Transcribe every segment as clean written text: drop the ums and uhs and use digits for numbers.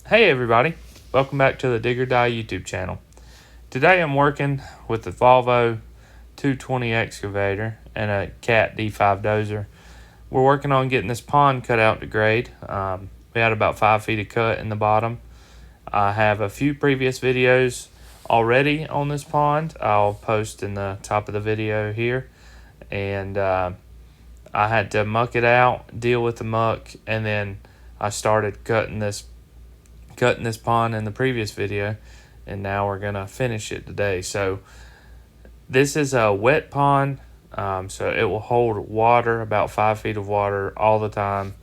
Hey everybody, welcome back to the Dig or Die YouTube channel. Today I'm working with the Volvo 220 excavator and a Cat D5 dozer. We're working on getting this pond cut out to grade. We had about 5 feet of cut in the bottom. I have a few previous videos already on this pond. I'll post in the top of the video here. And I had to muck it out, deal with the muck, and then I started cutting this pond in the previous video, and now we're gonna finish it today. So this is a wet pond, so it will hold water, about 5 feet of water all the time.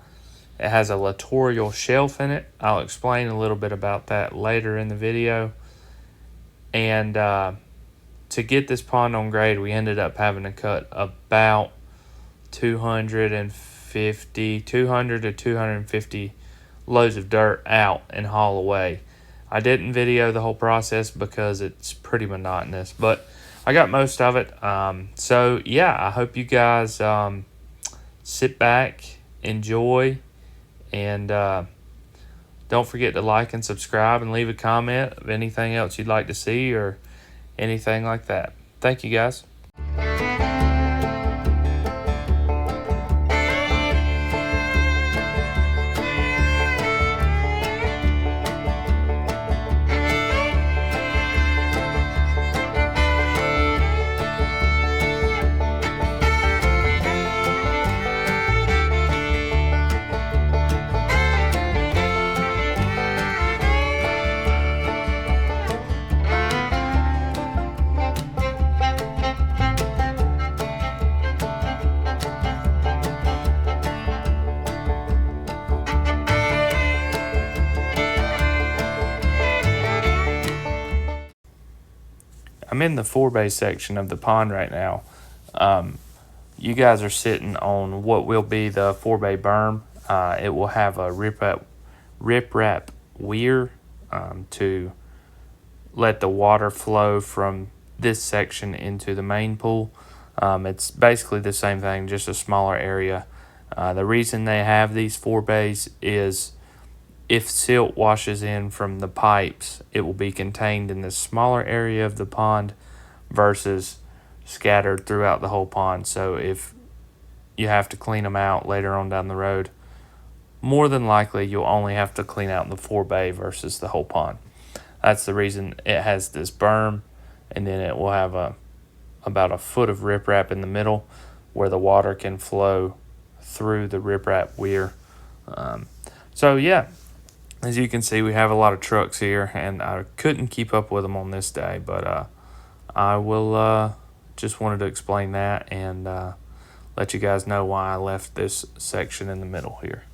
It has a littoral shelf in it. I'll explain a little bit about that later in the video. And to get this pond on grade, we ended up having to cut about 200 to 250 loads of dirt out and haul away. I didn't video the whole process because it's pretty monotonous, but I got most of it. So yeah, I hope you guys sit back, enjoy, and don't forget to like and subscribe and leave a comment of anything else you'd like to see or anything like that. Thank you guys. I'm in the forebay section of the pond right now. You guys are sitting on what will be the forebay berm. It will have a riprap weir to let the water flow from this section into the main pool. It's basically the same thing, just a smaller area. The reason they have these forebays is if silt washes in from the pipes, it will be contained in this smaller area of the pond versus scattered throughout the whole pond. So if you have to clean them out later on down the road, more than likely you'll only have to clean out the forebay versus the whole pond. That's the reason it has this berm, and then it will have about a foot of riprap in the middle where the water can flow through the riprap weir. So yeah, as you can see, we have a lot of trucks here, and I couldn't keep up with them on this day, but I will just wanted to explain that and let you guys know why I left this section in the middle here.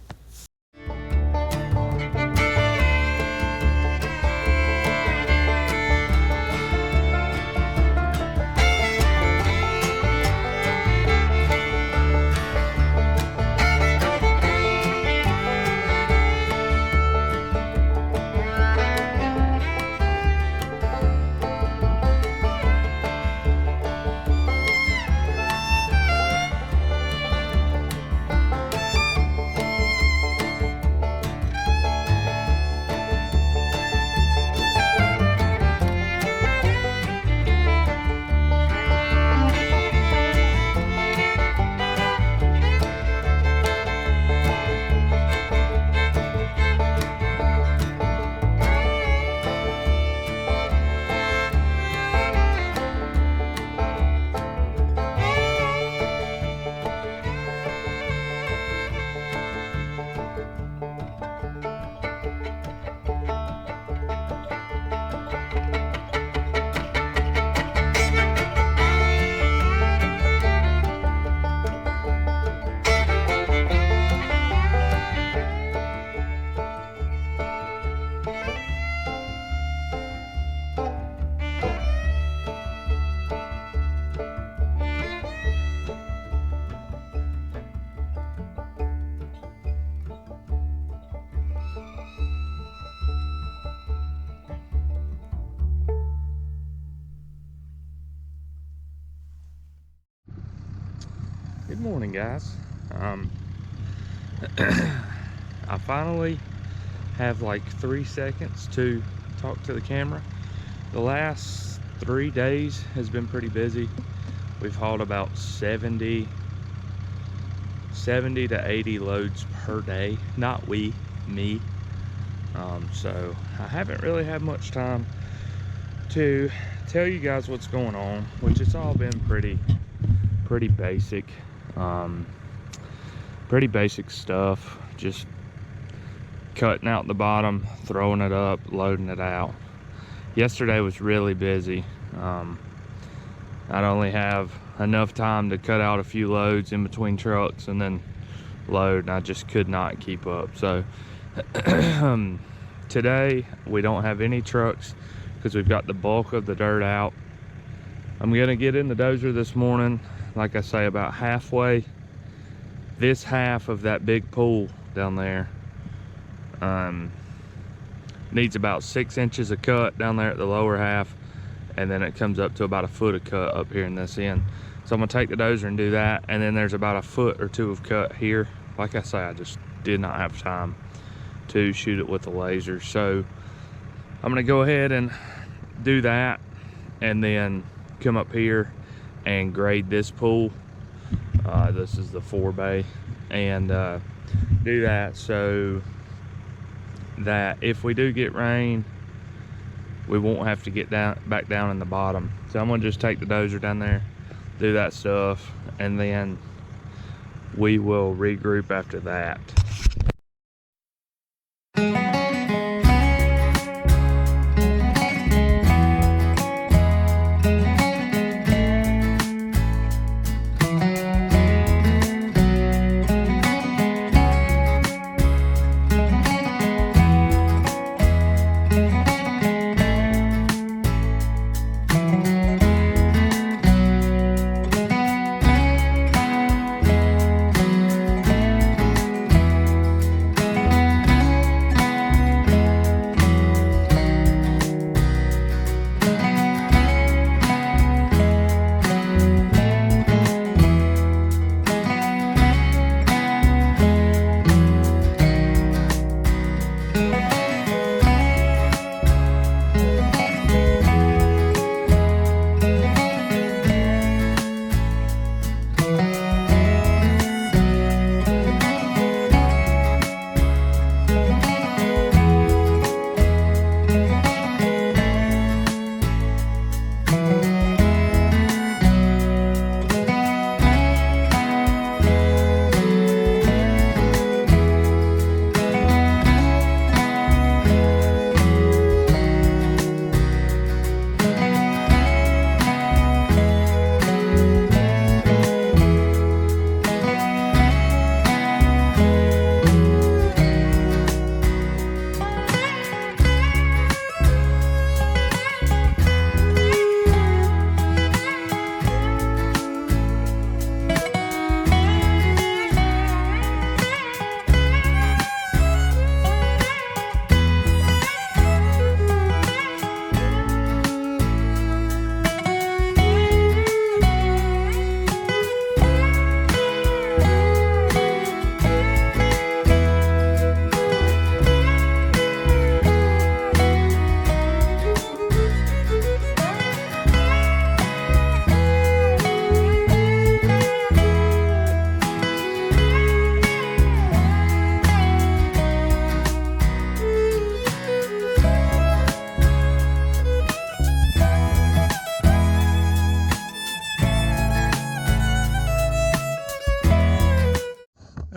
Good morning, guys. I finally have like 3 seconds to talk to the camera. The last 3 days has been pretty busy. We've hauled about 70 to 80 loads per day. Not we, me. So I haven't really had much time to tell you guys what's going on, which it's all been pretty basic. Pretty basic stuff. Just cutting out the bottom, throwing it up, loading it out. Yesterday was really busy. I'd only have enough time to cut out a few loads in between trucks and then load, and I just could not keep up. So today we don't have any trucks because we've got the bulk of the dirt out. I'm gonna get in the dozer this morning, like I say, about halfway. This half of that big pool down there needs about 6 inches of cut down there at the lower half, and then it comes up to about a foot of cut up here in this end. So I'm gonna take the dozer and do that, and then there's about a foot or two of cut here. Like I say, I just did not have time to shoot it with a laser, so I'm gonna go ahead and do that, and then come up here and grade this pool. This is the forebay, and do that so that if we do get rain, we won't have to get back down in the bottom. So I'm gonna just take the dozer down there, do that stuff, and then we will regroup after that.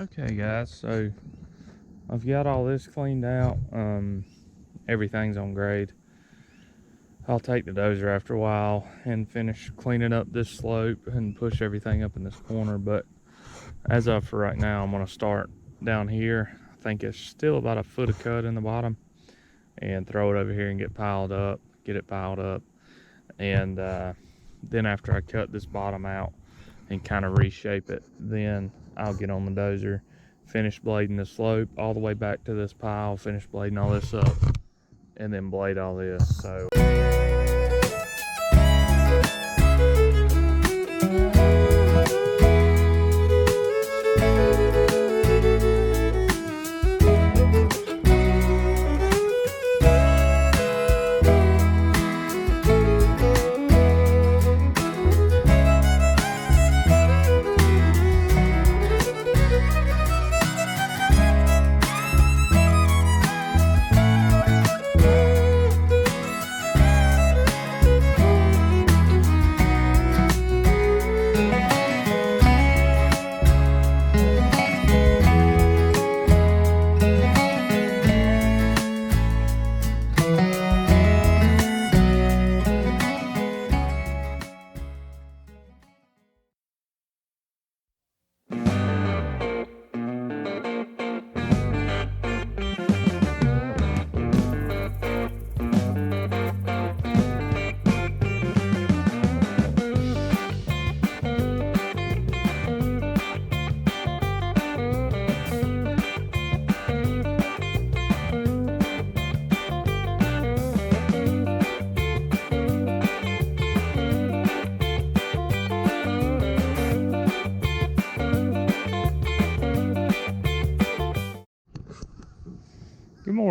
Okay guys, so I've got all this cleaned out. Everything's on grade. I'll take the dozer after a while and finish cleaning up this slope and push everything up in this corner, but as of for right now, I'm going to start down here. I think it's still about a foot of cut in the bottom, and throw it over here and get it piled up, and then after I cut this bottom out and kind of reshape it, then I'll get on the dozer, finish blading the slope all the way back to this pile, finish blading all this up, and then blade all this. So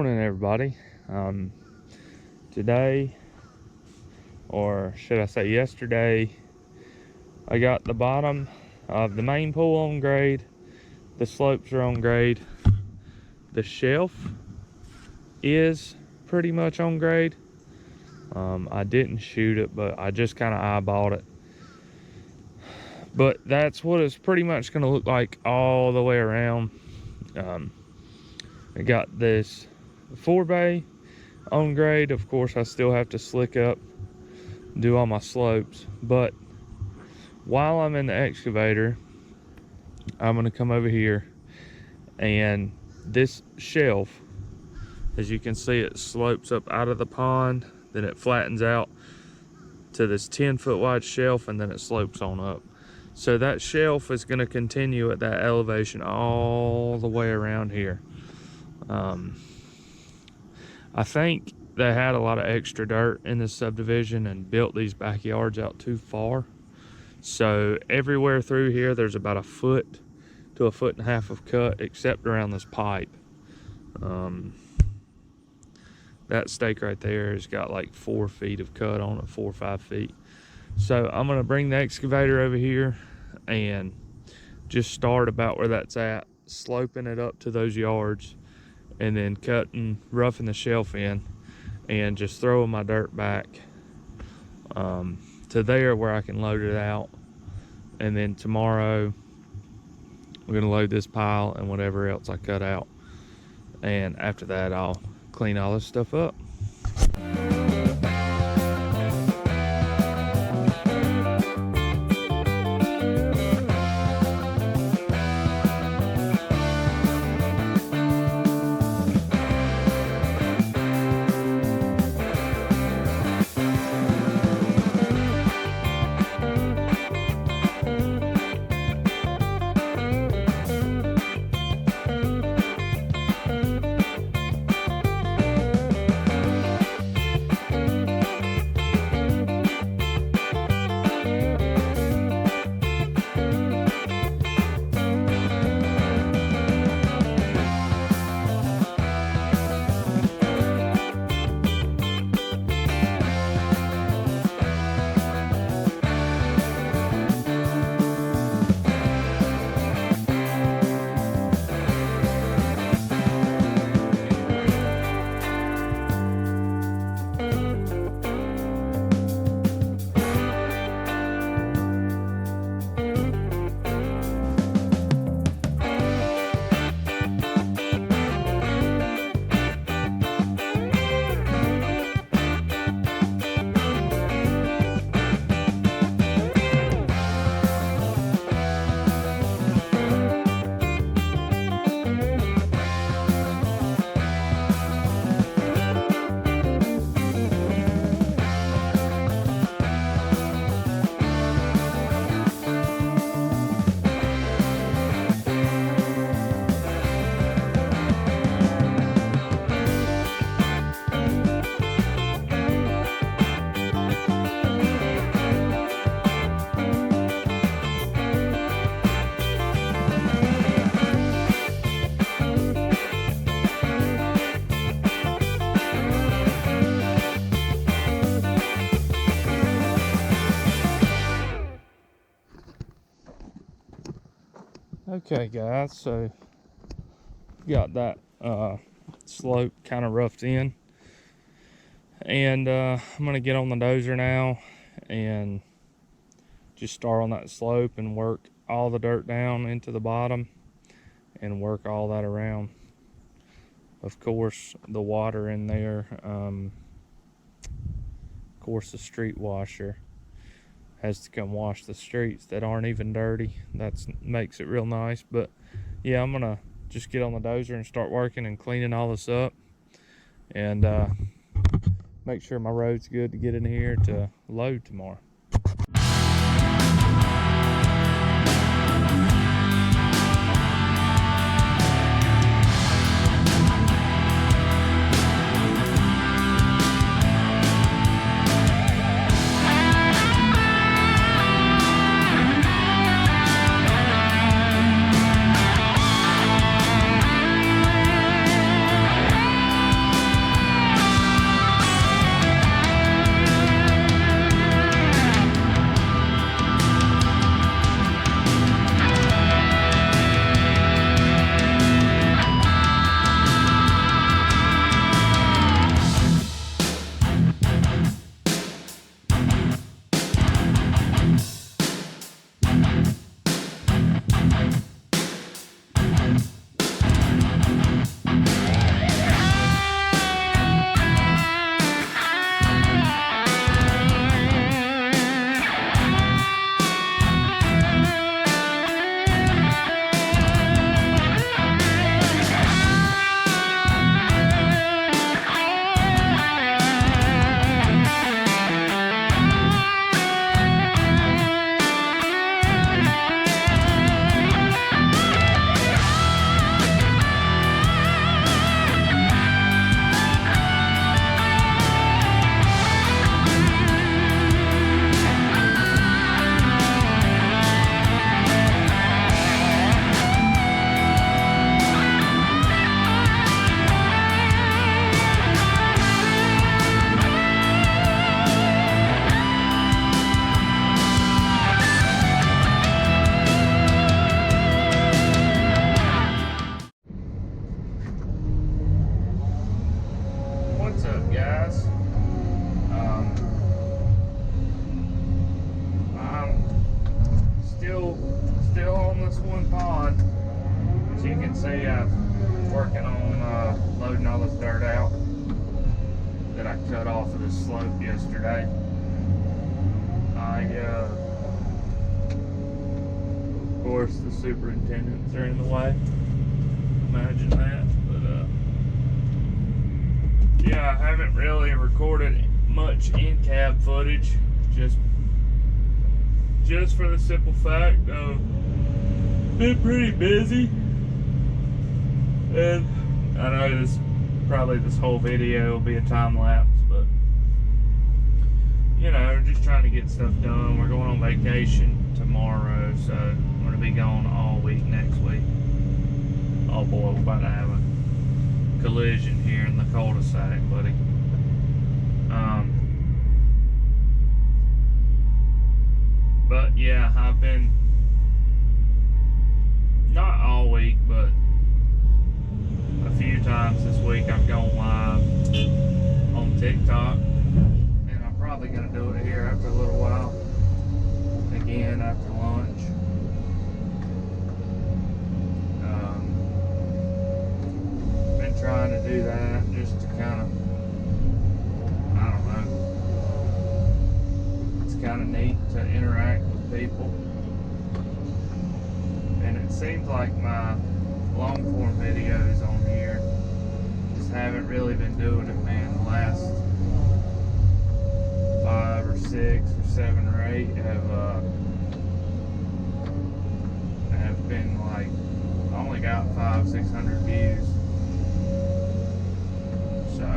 morning, everybody. Today, or should I say yesterday, I got the bottom of the main pool on grade. The slopes are on grade. The shelf is pretty much on grade. I didn't shoot it, but I just kind of eyeballed it. But that's what it's pretty much going to look like all the way around. I got this forebay on grade. Of course, I still have to slick up, do all my slopes. But while I'm in the excavator, I'm going to come over here, and this shelf, as you can see, it slopes up out of the pond, then it flattens out to this 10-foot wide shelf, and then it slopes on up. So that shelf is going to continue at that elevation all the way around here. I think they had a lot of extra dirt in this subdivision and built these backyards out too far. So everywhere through here, there's about 1 foot to 1.5 foot of cut, except around this pipe. That stake right there has got like 4 feet of cut on it, 4 or 5 feet. So I'm gonna bring the excavator over here and just start about where that's at, sloping it up to those yards, and then roughing the shelf in, and just throwing my dirt back to there where I can load it out. And then tomorrow we're gonna load this pile and whatever else I cut out, and after that I'll clean all this stuff up. Okay guys, so got that slope kind of roughed in, and I'm gonna get on the dozer now and just start on that slope and work all the dirt down into the bottom and work all that around. Of course, the water in there, of course the street washer has to come wash the streets that aren't even dirty. That makes it real nice. But yeah, I'm gonna just get on the dozer and start working and cleaning all this up, and make sure my road's good to get in here to load tomorrow. guys. I'm still on this one pond. As you can see, I'm working on loading all this dirt out that I cut off of this slope yesterday. Of course, the superintendents are in the way. Imagine that. But yeah, I haven't really recorded much in-cab footage, just for the simple fact of been pretty busy, and I know this whole video will be a time lapse, but you know, just trying to get stuff done. We're going on vacation tomorrow, so I'm going to be gone all week next week. Oh boy, we're about to have a collision here in the cul-de-sac, buddy. But yeah, I've been, not all week, but a few times this week I've gone live on TikTok, and I'm probably going to do it here after a little while, again after lunch. Been trying to do that just to kind of, I don't know, it's kind of neat to interact with people, and it seems like my long form videos on here just haven't really been doing it, man. The last 5 or 6 or 7 or 8 have been like, only got 500-600 views. So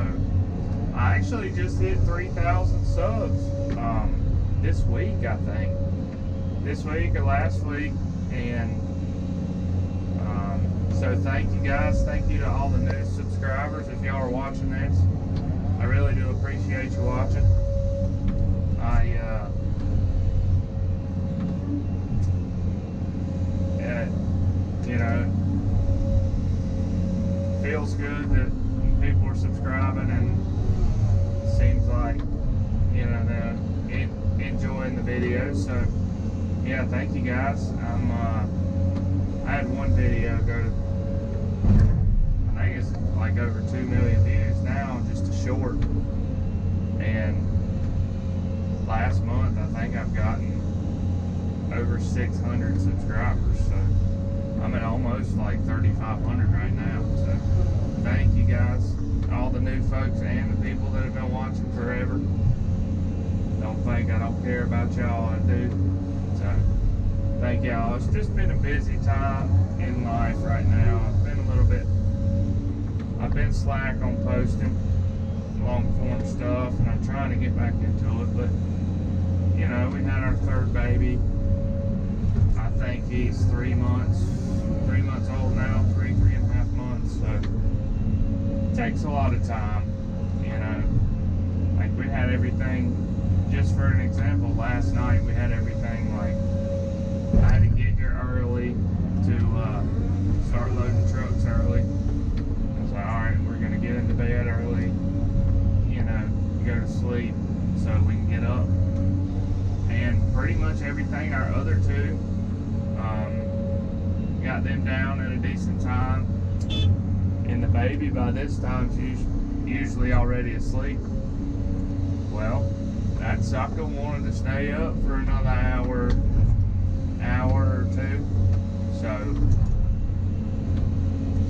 I actually just hit 3,000 subs this week, I think. This week or last week, and so thank you guys. Thank you to all the new subscribers. If y'all are watching this, I really do appreciate you watching. You know, feels good that people are subscribing, and it seems like, you know, they're enjoying the videos. So yeah, thank you guys. I had one video go to, I think it's like over 2 million views now, just a short. And last month, I think I've gotten over 600 subscribers. So I'm at almost like 3,500 right now. So thank you guys, all the new folks and the people that have been watching forever. Don't think I don't care about y'all, I do. So thank y'all. It's just been a busy time in life right now. I've been slack on posting long form stuff, and I'm trying to get back into it. But you know, we had our third baby. I think he's 3 months old now, 3.5 months. So it takes a lot of time, you know. Like, we had everything, just for an example, last night we had everything, like, I had to get here early to start loading trucks early. I was like, alright, we're going to get into bed early, you know, go to sleep so we can get up. And pretty much everything, our other two, got them down at a decent time. And the baby by this time is usually already asleep. Well, that sucker wanted to stay up for another hour or two.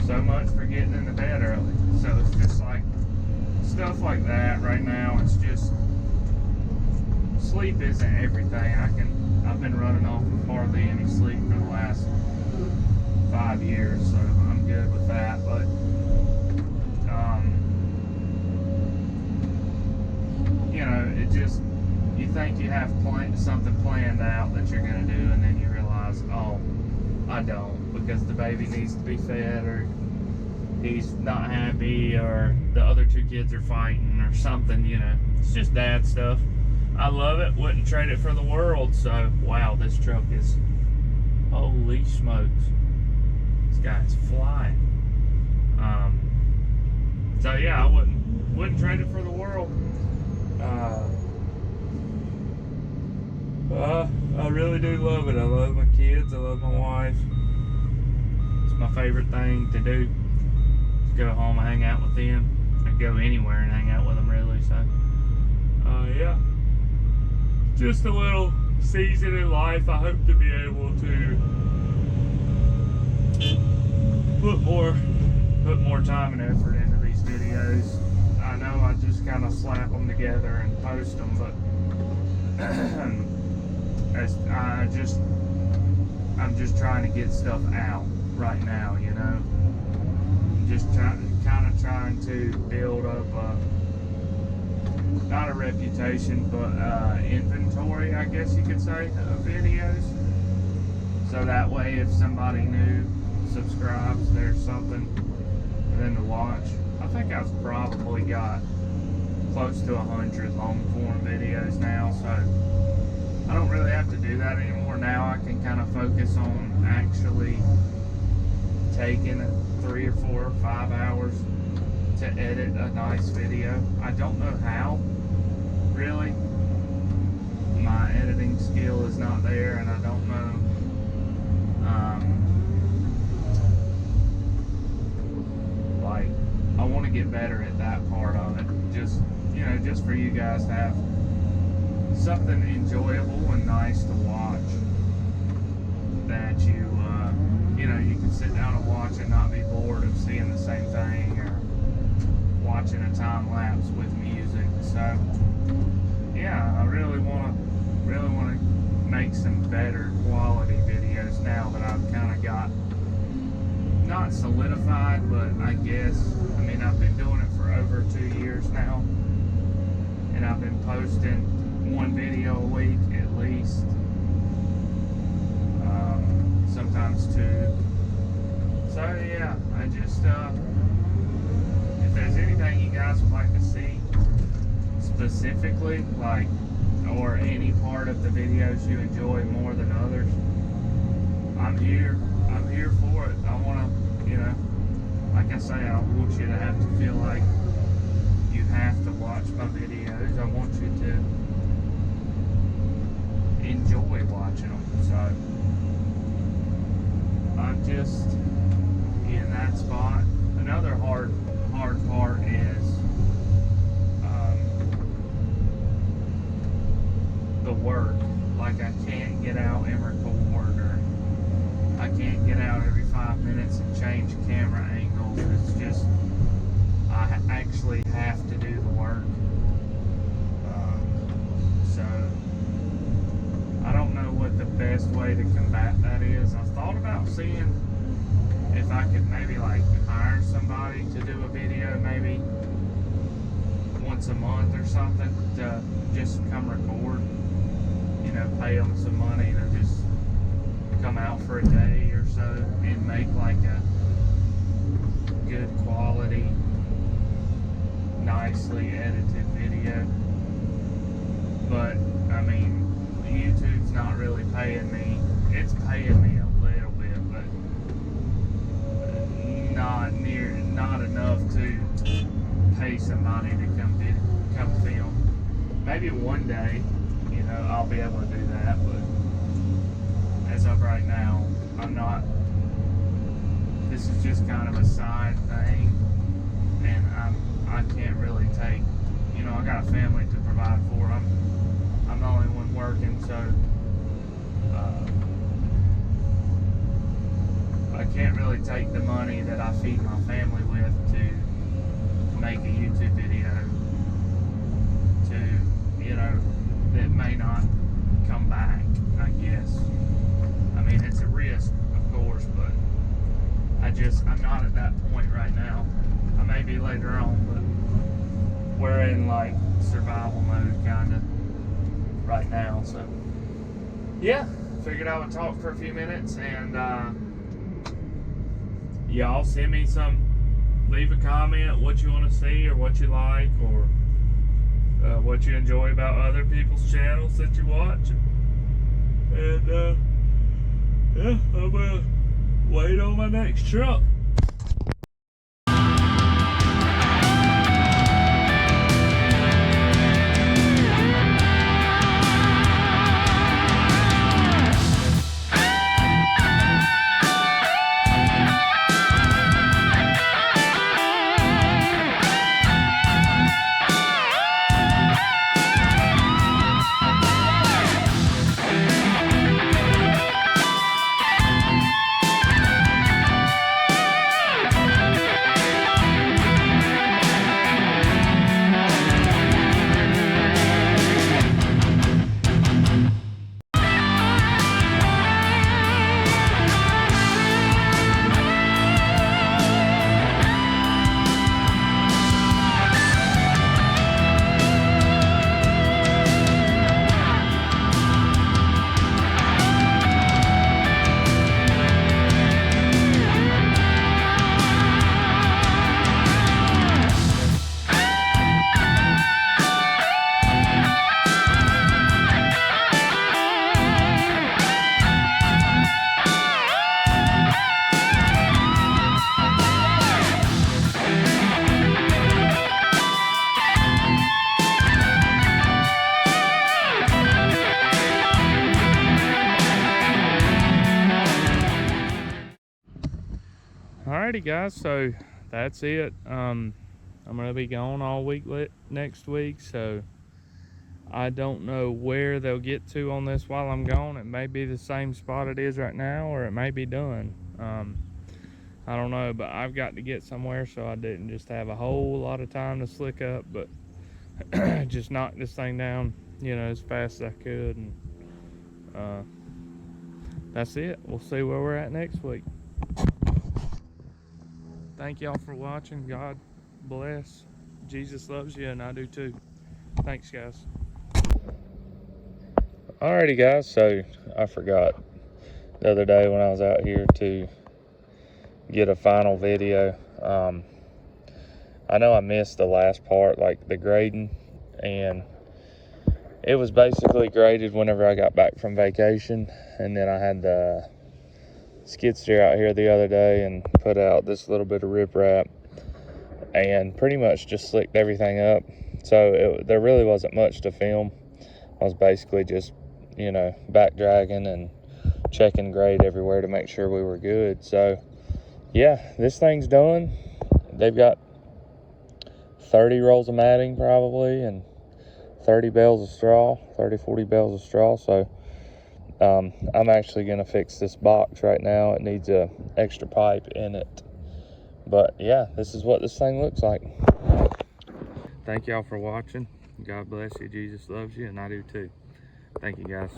So much for getting into bed early. So it's just like stuff like that right now. It's just, sleep isn't everything. I've been running off of hardly any sleep for the last 5 years, so I'm good with that. But you know, it just, you think you have something planned out that you're going to do, and then you realize, oh, I don't, because the baby needs to be fed, or he's not happy, or the other two kids are fighting, or something, you know. It's just dad stuff. I love it, wouldn't trade it for the world. So wow, this truck is, holy smokes, this guy's flying. So yeah, I wouldn't Wouldn't trade it for the world. I really do love it. I love my kids. I love my wife. It's my favorite thing to do. Go home and hang out with them. I go anywhere and hang out with them, really. So, yeah, just a little season in life. I hope to be able to put more time and effort into these videos. I know I just kind of slap them together and post them, but I'm just trying to get stuff out right now, you know. Just trying to build up not a reputation, but inventory, I guess you could say, of videos. So that way, if somebody new subscribes, there's something for them to watch. I think I've probably got close to 100 long form videos now, so I don't really have to do that anymore. Now I can kind of focus on actually taking 3 or 4 or 5 hours to edit a nice video. I don't know how, really. My editing skill is not there, and I don't know. Like, I want to get better at that part of it. Just, you know, just for you guys to have something enjoyable and nice to watch that you know, you can sit down and watch and not be bored of seeing the same thing, or watching a time lapse with music. So yeah, I really want to make some better quality videos now that I've kind of got not solidified, but I guess, I mean, I've been doing it for over 2 years now, and I've been posting 1 video a week at least, sometimes 2. So yeah, I just if there's anything you guys would like to see specifically, like, or any part of the videos you enjoy more than others, I'm here for it. I want to, you know, like I say, I want you to have to feel like you have to watch my videos. I want you to enjoy watching them. So I'm just in that spot. Another hard part is the work. Like, I can't get out and record, or I can't get out every 5 minutes and change camera angles. It's just, I actually have to do the work. So I don't know what the best way to combat that is. I've thought about seeing if I could maybe like hire somebody to do a video, maybe once a month or something, to just come record, you know, pay them some money to just come out for a day or so and make like a good quality, nicely edited video. But I mean, YouTube's not really paying me. It's paying me a little bit, but not enough to pay somebody to come film. Maybe one day, you know, I'll be able to do that, but as of right now, I'm not. This is just kind of a side thing, and I can't really take, you know, I got a family to provide for. I'm the only one working, so I can't really take the money that I feed my family with to make a YouTube video to, you know, that may not come back, I guess. I mean, it's a risk, of course, but I'm not at that point right now. I may be later on, but we're in like survival mode kind of right now. So yeah, figured I would talk for a few minutes, and y'all send me leave a comment what you want to see, or what you like, or what you enjoy about other people's channels that you watch. And yeah, I'm gonna wait on my next truck. Alrighty guys, so that's it. I'm gonna be gone all week next week, so I don't know where they'll get to on this while I'm gone. It may be the same spot it is right now, or it may be done. I don't know, but I've got to get somewhere, so I didn't just have a whole lot of time to slick up, but just knock this thing down, you know, as fast as I could. And that's it. We'll see where we're at next week. Thank y'all for watching. God bless. Jesus loves you, and I do too. Thanks, guys. Alrighty, guys. So I forgot the other day when I was out here to get a final video. I know I missed the last part, like the grading, and it was basically graded whenever I got back from vacation, and then I had the skid steer out here the other day and put out this little bit of riprap and pretty much just slicked everything up. So there really wasn't much to film. I was basically just, you know, back dragging and checking grade everywhere to make sure we were good. So yeah, this thing's done. They've got 30 rolls of matting probably, and 30 bales of straw, 40 bales of straw. So I'm actually gonna fix this box right now. It needs a extra pipe in it. But yeah, this is what this thing looks like. Thank y'all for watching. God bless you. Jesus loves you, and I do too. Thank you, guys.